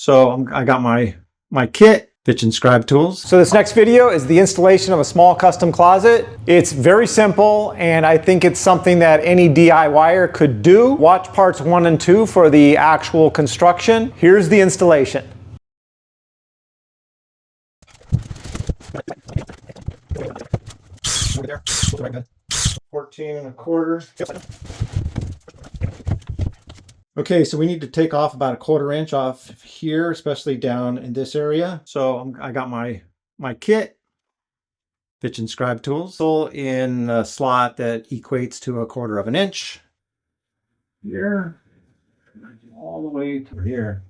So I got my kit, pitch and scribe tools. So this next video is the installation of a small custom closet. It's very simple, and I think it's something that any DIYer could do. Watch parts 1 and 2 for the actual construction. Here's the installation. Over there. 14 1/4. Okay, so we need to take off about 1/4 inch off here, especially down in this area. So I got my kit, pitch and scribe tools, in a slot that equates to 1/4 inch. Here, all the way to here.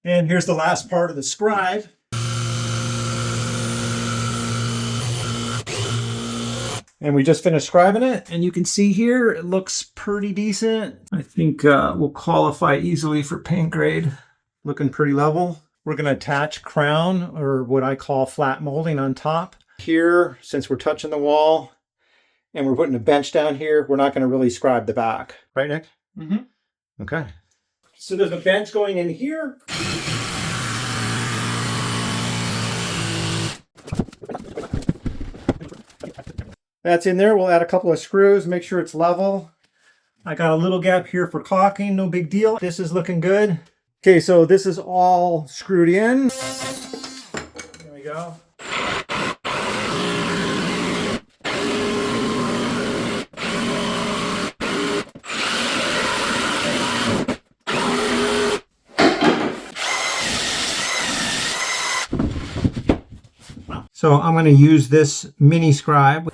And here's the last part of the scribe. And we just finished scribing it, and you can see here it looks pretty decent. I think we'll qualify easily for paint grade. Looking pretty level. We're going to attach crown, or what I call flat molding, on top. Here, since we're touching the wall and we're putting a bench down here, we're not going to really scribe the back. Right, Nick? Mm-hmm. Okay. So there's a bench going in here. That's in there. We'll add a couple of screws, make sure it's level. I got a little gap here for caulking, no big deal. This is looking good. Okay, so this is all screwed in. There we go. So I'm going to use this mini scribe.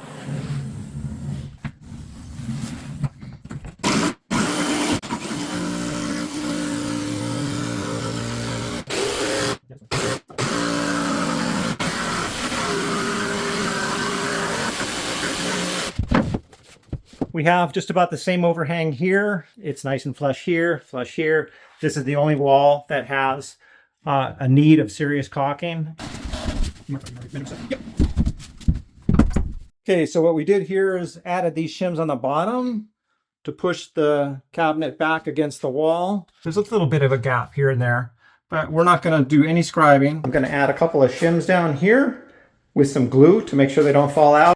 We have just about the same overhang here. It's nice and flush here, flush here. This is the only wall that has a need of serious caulking. Okay, so what we did here is added these shims on the bottom to push the cabinet back against the wall. There's a little bit of a gap here and there, but we're not going to do any scribing. I'm going to add a couple of shims down here with some glue to make sure they don't fall out.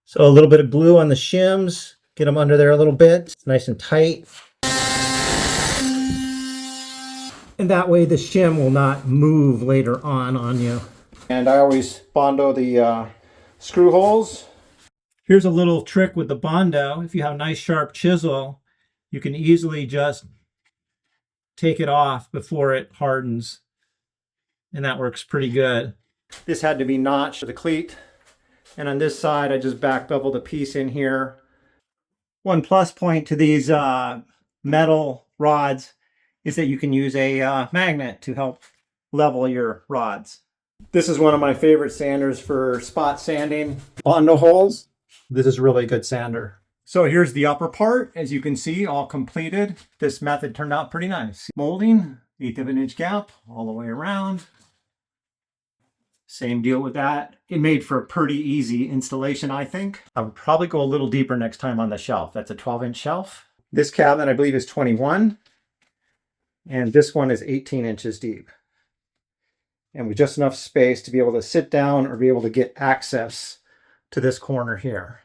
So a little bit of glue on the shims, get them under there a little bit. It's nice and tight. And that way the shim will not move later on you. And I always Bondo the screw holes. Here's a little trick with the Bondo. If you have a nice sharp chisel, you can easily just take it off before it hardens. And that works pretty good. This had to be notched to the cleat. And on this side, I just back beveled a piece in here. One plus point to these metal rods is that you can use a magnet to help level your rods. This is one of my favorite sanders for spot sanding Bondo holes. This is really good sander. So here's the upper part. As you can see, all completed. This method turned out pretty nice. Molding, 1/8 inch gap all the way around. Same deal with that. It made for a pretty easy installation, I think. I would probably go a little deeper next time on the shelf. That's a 12-inch shelf. This cabinet, I believe, is 21. And this one is 18 inches deep. And with just enough space to be able to sit down or be able to get access to this corner here.